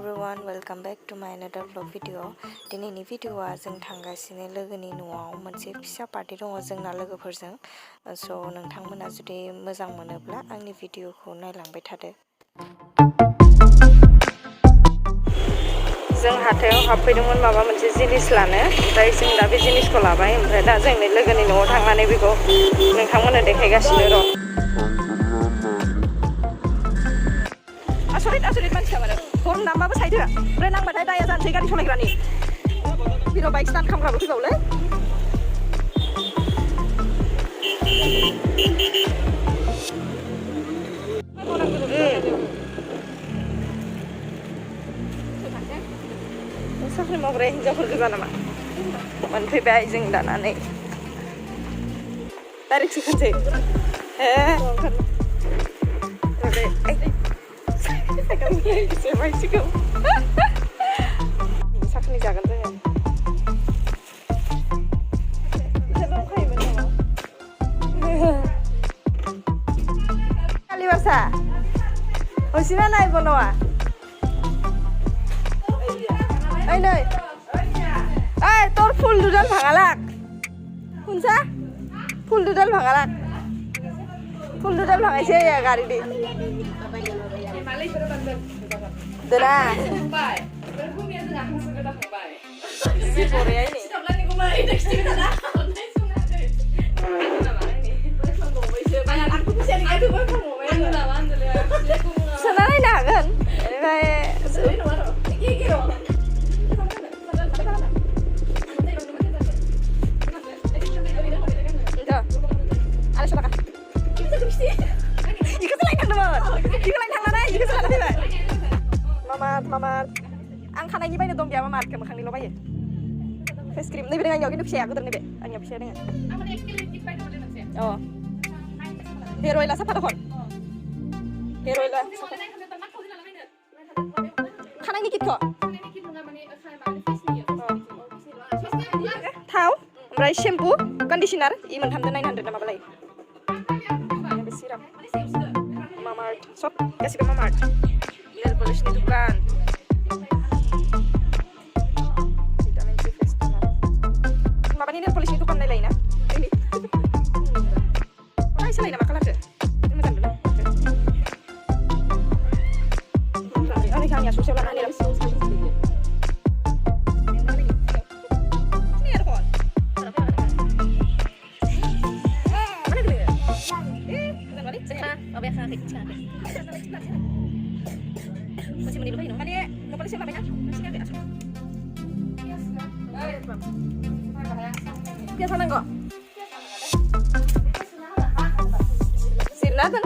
everyone, welcome back to my another vlog video. दिनैनि भिडिअआ जों थांगासिनो लोगोनि न'आव मोनसे फिसा पार्टी दङ जोंना लोगोफोरजों। सो नोंथांमोना जुदि मोजां मोनोब्ला आंनि भिडिअखौ नायलांबाय थादो। जों हाथायाव हाबफैदोंमोन माबा मोनसे जिनिस लानो, ओमफ्राय जों दा बे जिनिसखौ लाबाय, ओमफ्राय दा जोंनि लोगोनि न'आव थांनानै बेखौ नोंथांमोननो देखायगासिनो र'। आसरित मानसिया मारो हर नामाबो साइड होआ ओमफ्राय नांबाथाय दाया जानोसै गारि सलायग्रानि बिनाव बाइक स्टार्ट खालामग्राबो फैबावलै साख्रि मावग्रा हिन्जावफोर गोजा नामा मोनफैबाय जों दानानै डाइरेक्ट सोखानोसै साखनि जागोन जोङो कालिबासा हसिना नाय बनवा ओइ नै ओइ তোর ফুল দুডাল ভাঙালাক শুনছা ফুল দুডাল ভাঙালাক ফুল দুডাল ভাঙাইছে গাড়ি দি Dera. Si Korea ini. Senang dah kan? Mamar, ang kanay niya ba yung dong diya mamar ka makang nilo ba yun? Face cream, nabi dengan yogi nupsiya ako terus nabi, ang nupsiya dengan. Oh, hero ila sa patahon. Hero ila. Kanay nikit ko. Tahu, merai shampoo, conditioner, iman hamdan 900 nama balai. Yang siram. Mamar, sok kasih ke mamar. Nail polish ni dukan. Vitamin C face toner. Mapa ni nail polish ni dukan na lain na? Ini. Ay, sa lain na makalat. Ini macam dulu. Ano kanya susah lang nila. Ini ada kon. Mana dia? Bukan balik. Sana, oh biasa nanti. Masih mending lupain, mana ya? Nggak boleh siapa banyak? Masih ada asal. Biasa nggak? Sirna kan?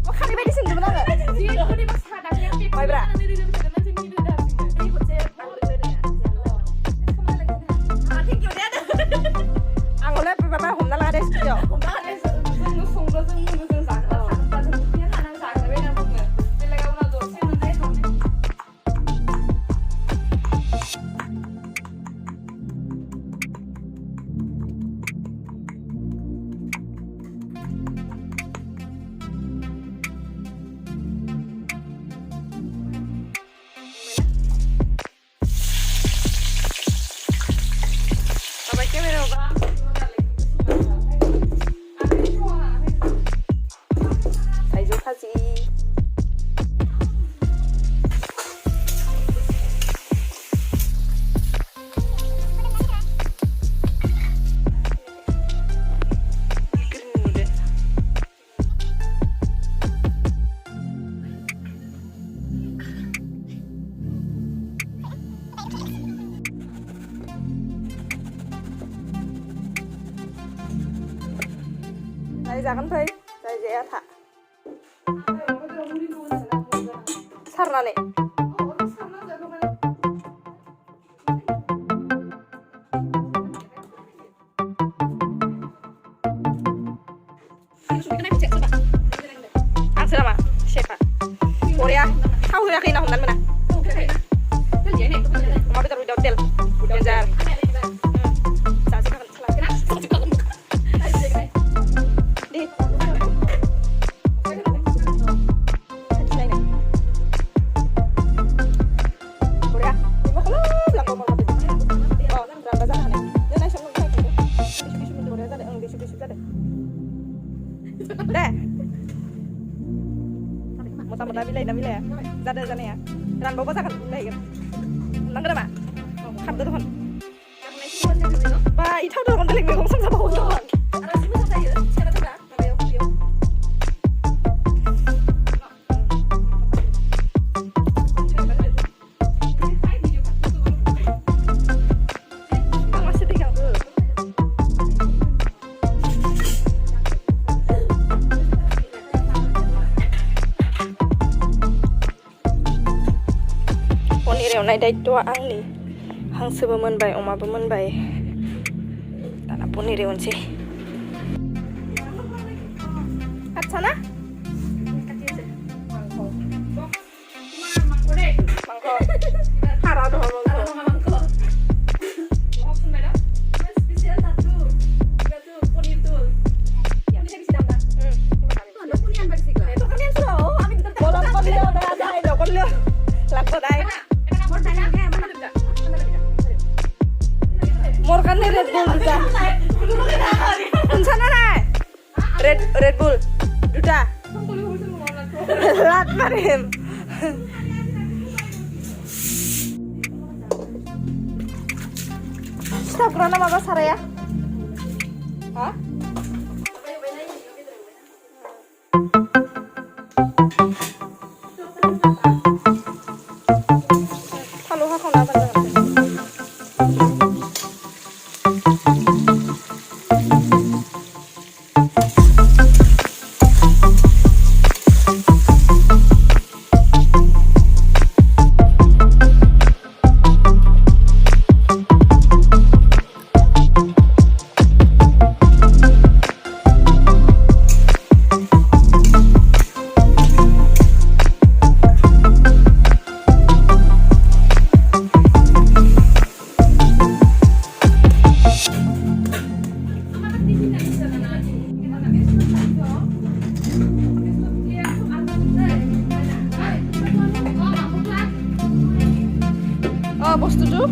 Oh, kami bedi sini benar nggak? Baik bra. Anggolnya beberapa homna lah ada studio. Jangan bay, saya tak. Sarna nih. Ang sama, siapa? Korea. Kau Korea kina hundan mana? Mau betul di hotel, Janjar. deh muta-muta bilai dah bilai ya zada zana ya ran bawa sakan bilai kan nang kena mak kham tu kan ba itau tu kan delik megong sam sama tu kan ada sih masa saya siapa tu dah video एवनाय दायित्वआ आंनि हांसोबो मोनबाय अमाबो मोनबाय दाना पनिर एवनोसै आच्छा ना हारा दङ Morkan Red Bull duta. Unsana na. Red Bull duta. Lat marim. Stop rana maba saraya. Hah? Halo ha khona ban. Oh, bos tujuh,